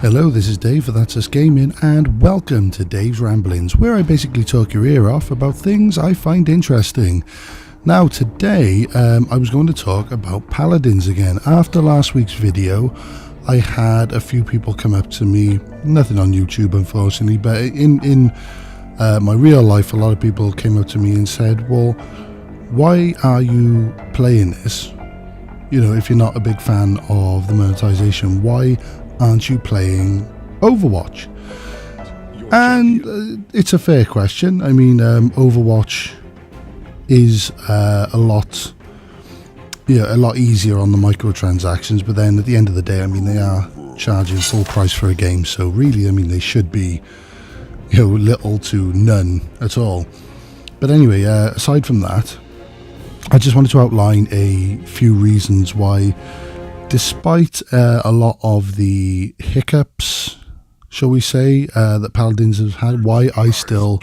Hello, this is Dave for That's Us Gaming, and welcome to Dave's Ramblings, where I basically talk your ear off about things I find interesting. Now today, I was going to talk about Paladins again. After last week's video, I had a few people come up to me, nothing on YouTube unfortunately, but in my real life, a lot of people came up to me and said, well, why are you playing this? You know, if you're not a big fan of the monetization, why aren't you playing Overwatch? And it's a fair question. I mean, Overwatch is a lot easier on the microtransactions, but then at the end of the day, I mean, they are charging full price for a game, so really, I mean, they should be, little to none at all. But anyway, aside from that, I just wanted to outline a few reasons why, despite a lot of the hiccups, shall we say, that Paladins have had, why I still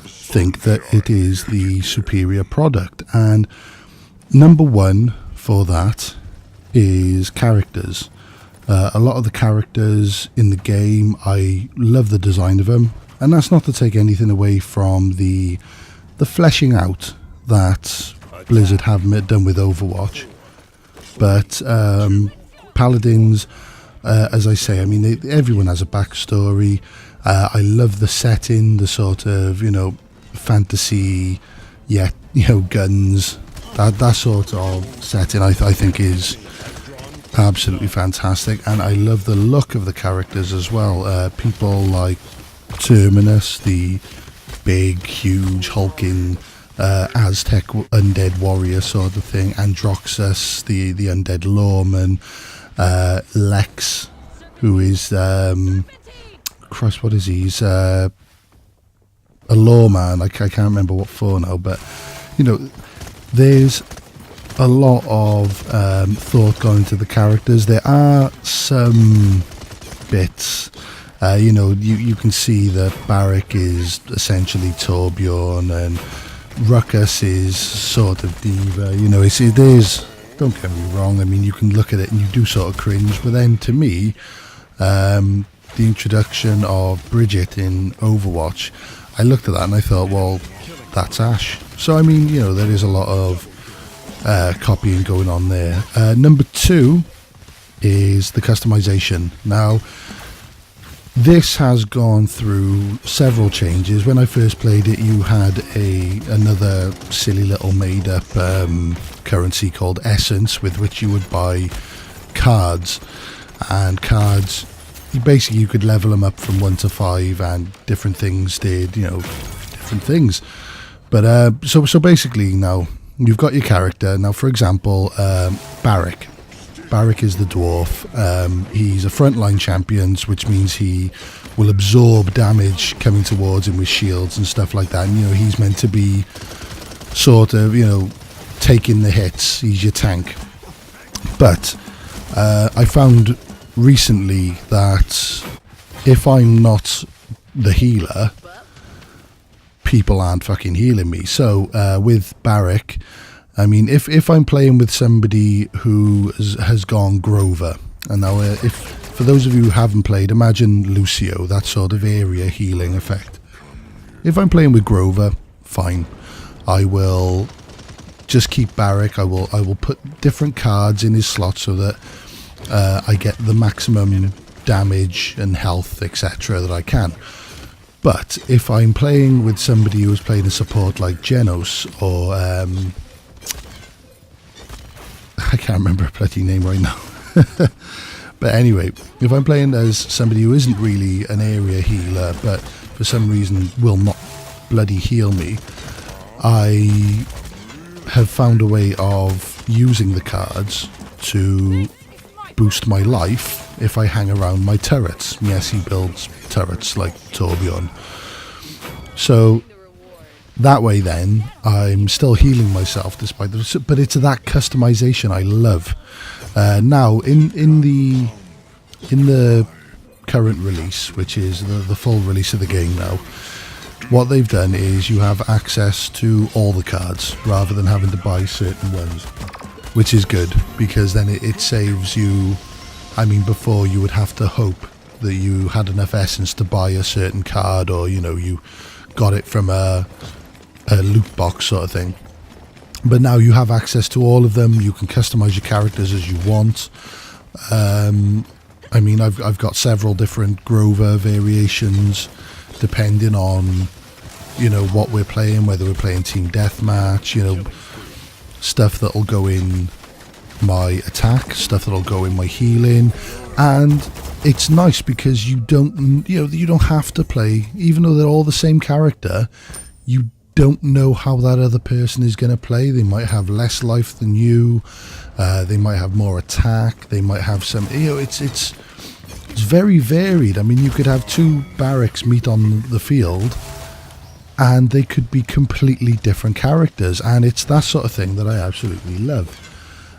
think that it is the superior product. And number one for that is characters. A lot of the characters in the game, I love the design of them, and that's not to take anything away from the fleshing out that Blizzard have done with Overwatch. But Paladins, as I say, I mean, everyone has a backstory. I love the setting, the sort of, fantasy, yet, guns. That sort of setting I think is absolutely fantastic. And I love the look of the characters as well. People like Terminus, the big, huge, hulking Aztec undead warrior sort of thing, Androxus, the undead lawman, Lex, who is Christ, what is he? He's a lawman. I can't remember what for now, but there's a lot of thought going into the characters. There are some bits, you can see that Barrack is essentially Torbjorn, and Ruckus is sort of Diva. It is, don't get me wrong, I mean, you can look at it and you do sort of cringe, but then to me, the introduction of Bridget in Overwatch, I looked at that and I thought, well, that's Ash. So I mean, there is a lot of copying going on there. Number two is the customization. Now, this has gone through several changes. When I first played it, you had another silly little made-up currency called Essence, with which you would buy cards. And cards, you could level them up from 1 to 5, and different things did, different things. But so basically, now you've got your character. Now, for example, Barrack. Barrack is the dwarf. He's a frontline champion, which means he will absorb damage coming towards him with shields and stuff like that. And, he's meant to be sort of, taking the hits. He's your tank. But I found recently that if I'm not the healer, people aren't fucking healing me. So with Barrack, I mean, if I'm playing with somebody who has gone Grover, and now for those of you who haven't played, imagine Lucio, that sort of area healing effect. If I'm playing with Grover, fine. I will just keep Barrack. I will put different cards in his slot so that I get the maximum damage and health, etc. that I can. But if I'm playing with somebody who's playing a support like Genos or I can't remember a bloody name right now. But anyway, if I'm playing as somebody who isn't really an area healer, but for some reason will not bloody heal me, I have found a way of using the cards to boost my life if I hang around my turrets. Yes, he builds turrets like Torbjorn. So that way then, I'm still healing myself despite the... But it's that customization I love. Now, in the current release, which is the full release of the game now, what they've done is you have access to all the cards, rather than having to buy certain ones. Which is good, because then it saves you... I mean, before you would have to hope that you had enough essence to buy a certain card, or you know, you got it from a loot box sort of thing. But now you have access to all of them. You can customize your characters as you want. I mean, I've got several different Grover variations depending on, you know, what we're playing, whether we're playing team deathmatch, you know, stuff that'll go in my attack, stuff that'll go in my healing. And it's nice because you don't have to play, even though they're all the same character, you don't know how that other person is going to play. They might have less life than you, they might have more attack, they might have some, you know, it's very varied. I mean, you could have two barracks meet on the field and they could be completely different characters, and it's that sort of thing that I absolutely love.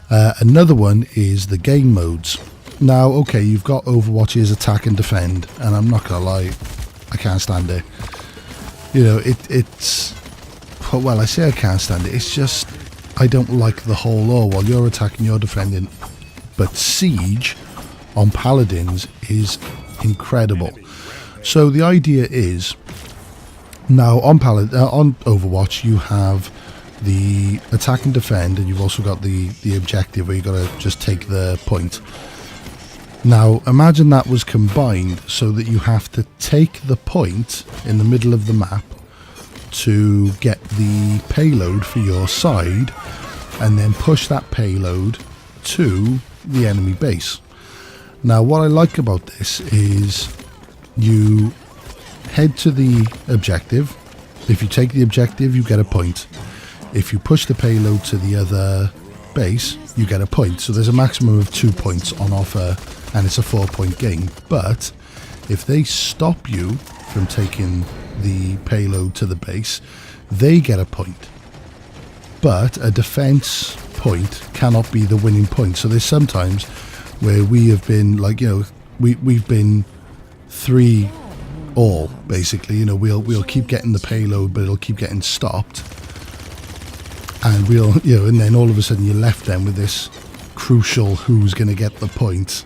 Another one is the game modes. Now, okay, you've got Overwatch's attack and defend, and I'm not gonna lie, I can't stand it. You know, it's well, I say I can't stand it, it's just I don't like the whole, oh, well, you're attacking, you're defending. But Siege on Paladins is incredible. So the idea is, now on on Overwatch you have the attack and defend, and you've also got the objective where you got to just take the point. Now imagine that was combined so that you have to take the point in the middle of the map to get the payload for your side, and then push that payload to the enemy base. Now what I like about this is you head to the objective. If you take the objective, you get a point. If you push the payload to the other base, you get a point. So there's a maximum of 2 points on offer, and it's a 4-point game. But if they stop you from taking the payload to the base, they get a point. But a defense point cannot be the winning point. So there's sometimes where we have been, like, you know, we've been 3-all basically. You know, we'll keep getting the payload, but it'll keep getting stopped, and we'll, you know, and then all of a sudden you're left then with this crucial who's going to get the point,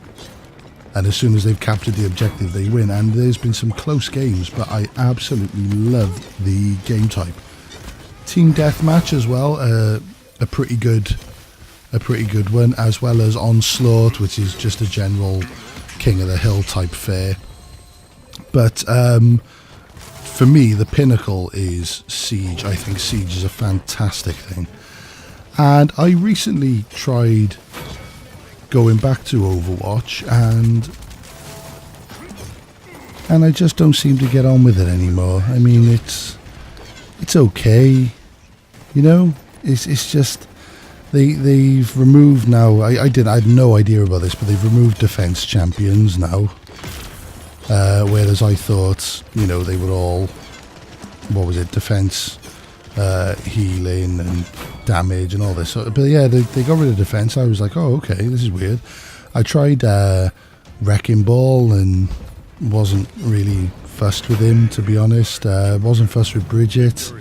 and as soon as they've captured the objective, they win. And there's been some close games, but I absolutely love the game type. Team deathmatch as well, a pretty good one, as well as Onslaught, which is just a general King of the Hill type fare. But for me, the pinnacle is Siege. I think Siege is a fantastic thing, and I recently tried going back to Overwatch, and I just don't seem to get on with it anymore. I mean, it's okay, you know. It's just they've removed now. I had no idea about this, but they've removed defense champions now. Whereas I thought, you know, they were all, what was it, defense, healing and damage and all this. But yeah, they got rid of defense. I was like, oh, okay, this is weird. I tried Wrecking Ball and wasn't really fussed with him, to be honest. Wasn't fussed with Bridget,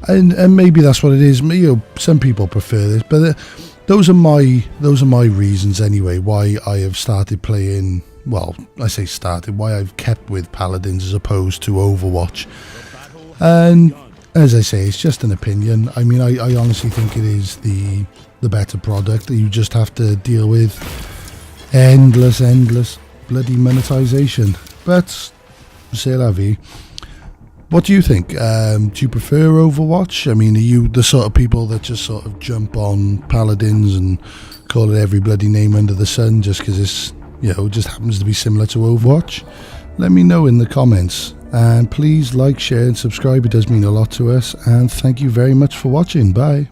and maybe that's what it is. You know, some people prefer this, but those are my reasons anyway why I have started playing. Well, I say started, why I've kept with Paladins as opposed to Overwatch. And as I say, it's just an opinion. I mean, I honestly think it is the better product. You just have to deal with endless bloody monetization. But c'est la vie. What do you think? Do you prefer Overwatch? I mean, are you the sort of people that just sort of jump on Paladins and call it every bloody name under the sun just because it's, you know, just happens to be similar to Overwatch? Let me know in the comments, and please like, share and subscribe. It does mean a lot to us, and thank you very much for watching. Bye.